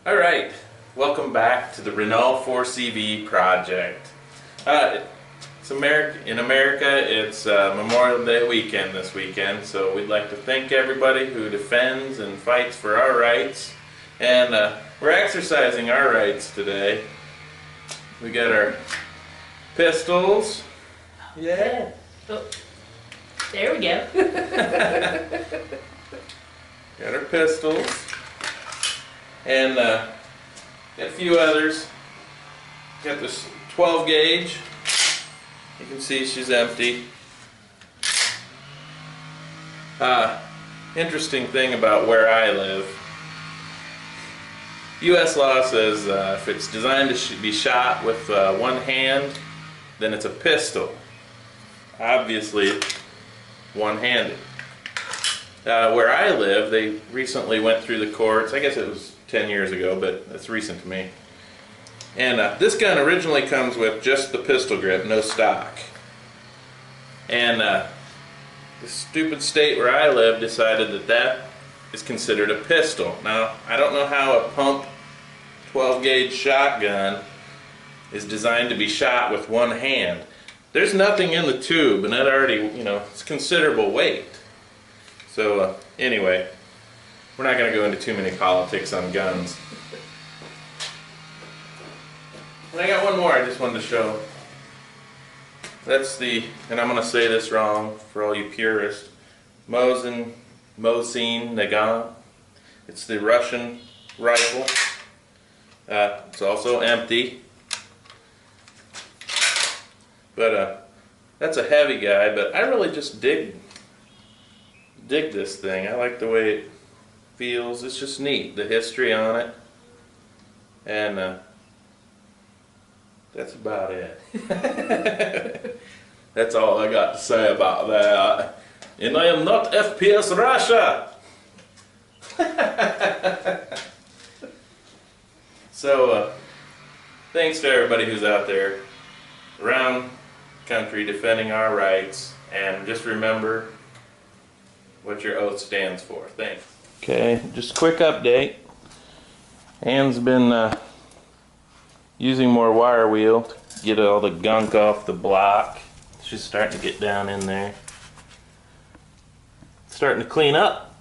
Alright, welcome back to the Renault 4CV project. In America, it's Memorial Day weekend this weekend, so we'd like to thank everybody who defends and fights for our rights. And we're exercising our rights today. We got our pistols. Yeah. Oh, there we go. Got our pistols. And got a few others. Got this 12 gauge. You can see she's empty. Interesting thing about where I live. U.S. law says if it's designed to be shot with one hand, then it's a pistol. Obviously, one-handed. Where I live, they recently went through the courts. I guess it was 10 years ago, but that's recent to me. And this gun originally comes with just the pistol grip, no stock. And the stupid state where I live decided that that is considered a pistol. Now, I don't know how a pump 12 gauge shotgun is designed to be shot with one hand. There's nothing in the tube, and that already, it's considerable weight. So anyway, we're not going to go into too many politics on guns. And I got one more I just wanted to show. That's the, and I'm going to say this wrong for all you purists, Mosin Nagant. It's the Russian rifle. It's also empty. But that's a heavy guy, but I really just dig this thing. I like the way it feels. It's just neat, the history on it. And that's about it. That's all I got to say about that. And I am not FPS Russia! So, thanks to everybody who's out there around the country defending our rights. And just remember what your oath stands for. Thanks. Okay, just a quick update. Anne's been using more wire wheel to get all the gunk off the block. She's starting to get down in there. It's starting to clean up.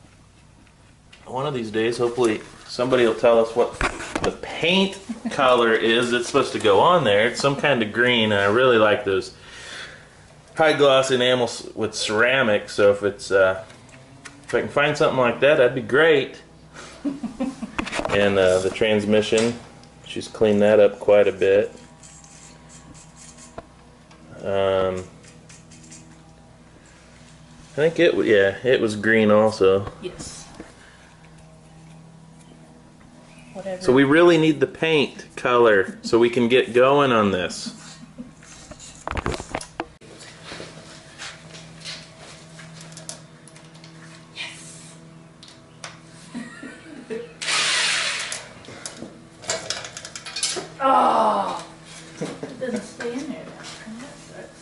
One of these days, hopefully, somebody will tell us what the paint color is that's supposed to go on there. It's some kind of green, and I really like those high gloss enamels with ceramic. So if it's if I can find something like that, that'd be great. And the transmission, she's cleaned that up quite a bit. I think it was green also. Yes. Whatever. So we really need the paint color so we can get going on this. Yes. Oh, it doesn't stay in there. That sucks.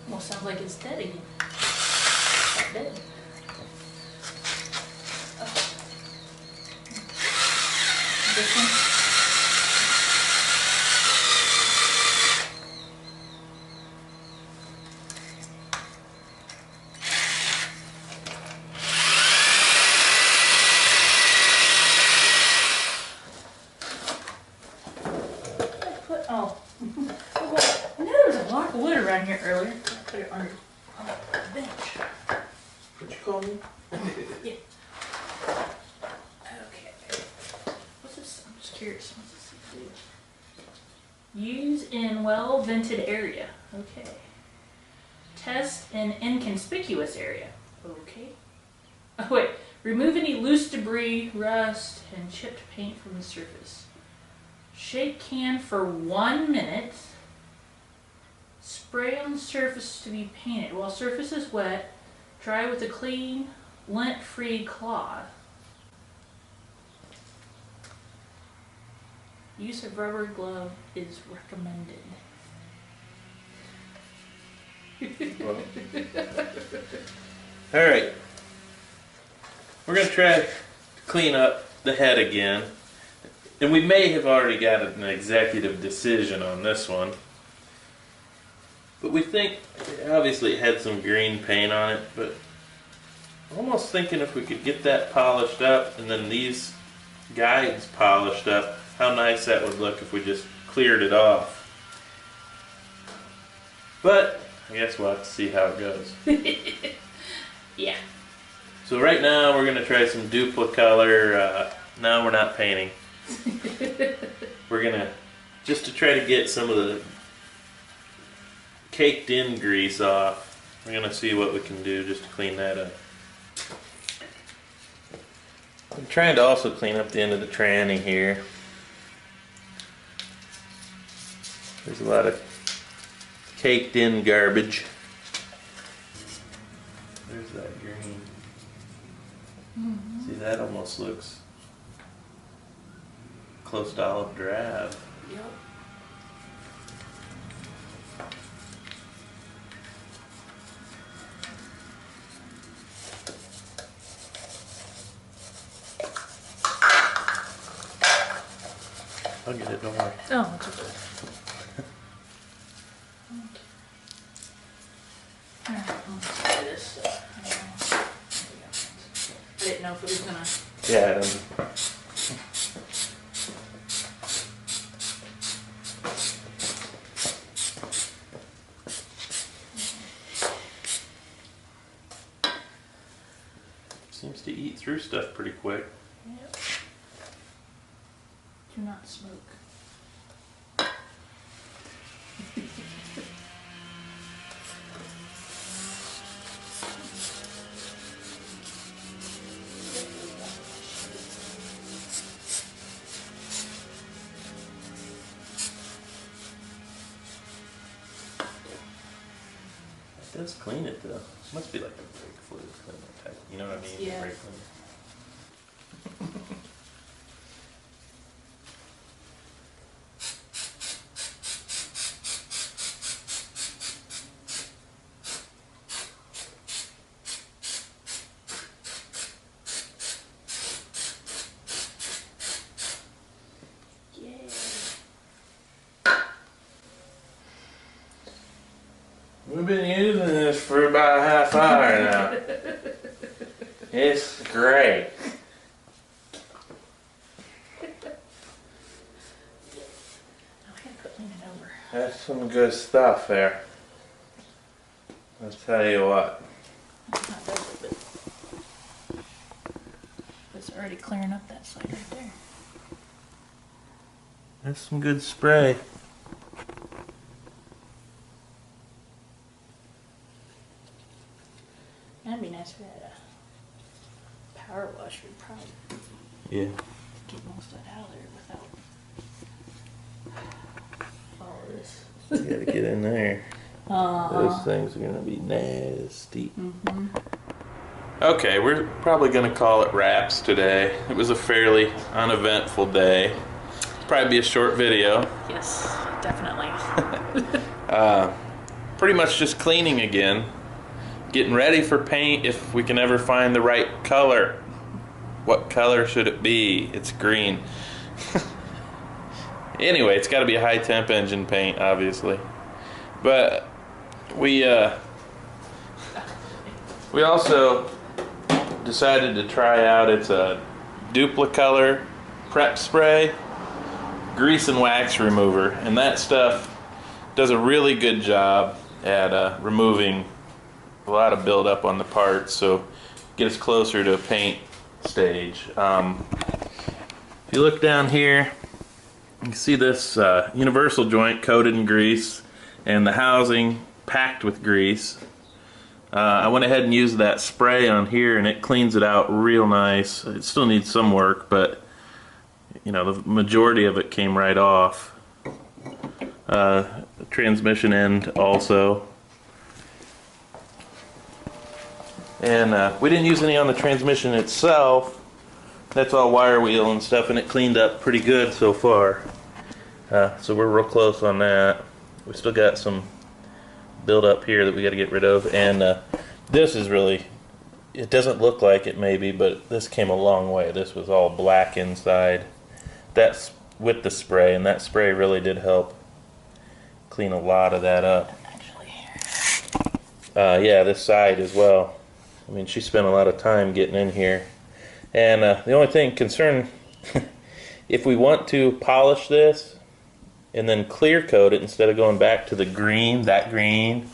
Almost sounds like it's dead again. Not dead. Oh. This one. Oh. No, there's a block of wood around here earlier. I put it under the bench. What'd you call me? Yeah. Okay. What's this? I'm just curious. What's this do? Use in well-vented area. Okay. Test in inconspicuous area. Okay. Oh, wait. Remove any loose debris, rust, and chipped paint from the surface. Shake can for 1 minute. Spray on the surface to be painted. While surface is wet, dry with a clean, lint-free cloth. Use of rubber glove is recommended. Well. Alright. We're going to try to clean up the head again. And we may have already got an executive decision on this one. But we think, obviously it had some green paint on it, but I'm almost thinking if we could get that polished up and then these guides polished up, how nice that would look if we just cleared it off. But I guess we'll have to see how it goes. Yeah. So right now we're going to try some Duplicolor. No, we're not painting. We're going to, just to try to get some of the caked in grease off, we're going to see what we can do just to clean that up. I'm trying to also clean up the end of the tranny here. There's a lot of caked in garbage. There's that green. See, that almost looks close to olive drab. Yep. I'll get it, don't worry. Oh, it's okay. Alright, let's try this. I didn't know if it was gonna. Yeah, it doesn't. Seems to eat through stuff pretty quick. Yep. Do not smoke. It does clean it though. It must be like a brake fluid cleaner type. You know what I mean? Yeah. Brake cleaner. We've been using this for about a half hour now. It's great. That's some good stuff there. I'll tell you what. It's already clearing up that side right there. That's some good spray. That'd be nice if we had a power wash. We'd probably get most of that out of there without all of this. You gotta get in there. Those things are gonna be nasty. Okay, we're probably gonna call it wraps today. It was a fairly uneventful day. Probably be a short video. Yes, definitely. Pretty much just cleaning again. Getting ready for paint if we can ever find the right color. What color should it be? It's green. Anyway, it's got to be a high temp engine paint, obviously. But we also decided to try out, it's a Duplicolor prep spray grease and wax remover, and that stuff does a really good job at removing a lot of buildup on the parts, so get us closer to a paint stage. If you look down here, you can see this universal joint coated in grease and the housing packed with grease. I went ahead and used that spray on here and it cleans it out real nice. It still needs some work, but you know, the majority of it came right off. The transmission end also. And we didn't use any on the transmission itself. That's all wire wheel and stuff, and it cleaned up pretty good so far. So we're real close on that. We still got some build up here that we got to get rid of, and this is really, it doesn't look like it maybe, but this came a long way. This was all black inside. That's with the spray, and that spray really did help clean a lot of that up. Yeah, this side as well. I mean, she spent a lot of time getting in here. And the only thing concern, if we want to polish this and then clear coat it instead of going back to the green, we're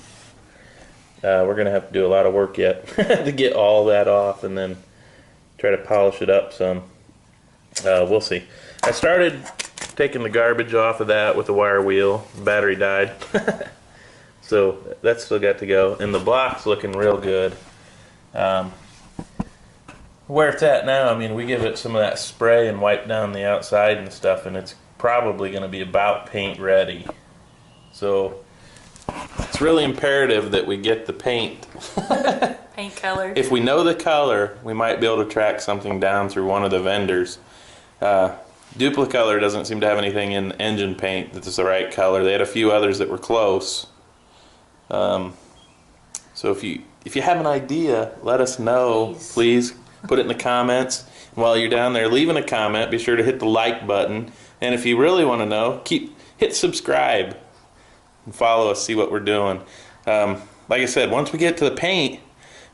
going to have to do a lot of work yet to get all that off and then try to polish it up some. We'll see. I started taking the garbage off of that with the wire wheel. The battery died. So that's still got to go. And the block's looking real good. Where it's at now, I mean, we give it some of that spray and wipe down the outside and stuff, and it's probably going to be about paint ready. So it's really imperative that we get the paint. Paint color. If we know the color, we might be able to track something down through one of the vendors. Duplicolor doesn't seem to have anything in engine paint that's the right color. They had a few others that were close. So if you have an idea, let us know. Please put it in the comments. And while you're down there leaving a comment, be sure to hit the like button. And if you really want to know, hit subscribe and follow us, see what we're doing. Like I said, once we get to the paint,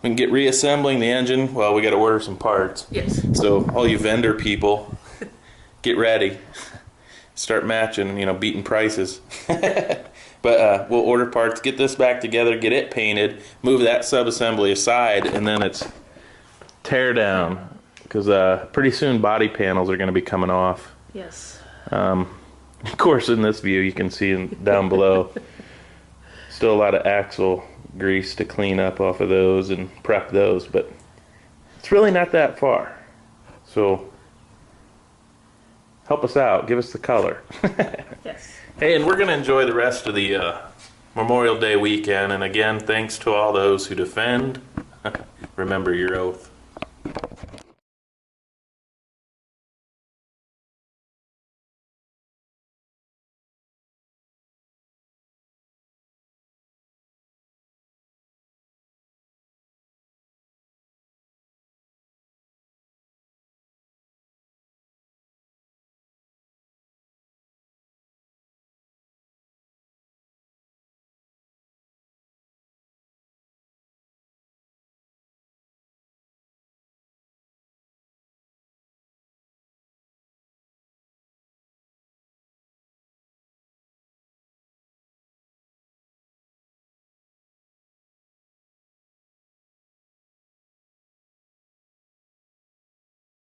we can get reassembling the engine. Well, we got to order some parts. Yes. So all you vendor people, get ready. Start matching, beating prices. But we'll order parts, get this back together, get it painted, move that sub-assembly aside, and then it's tear down. Because pretty soon body panels are going to be coming off. Yes. Of course, in this view, you can see down below, still a lot of axle grease to clean up off of those and prep those, but it's really not that far. So help us out, give us the color. Yes. Hey, and we're going to enjoy the rest of the Memorial Day weekend, and again, thanks to all those who defend. Remember your oath.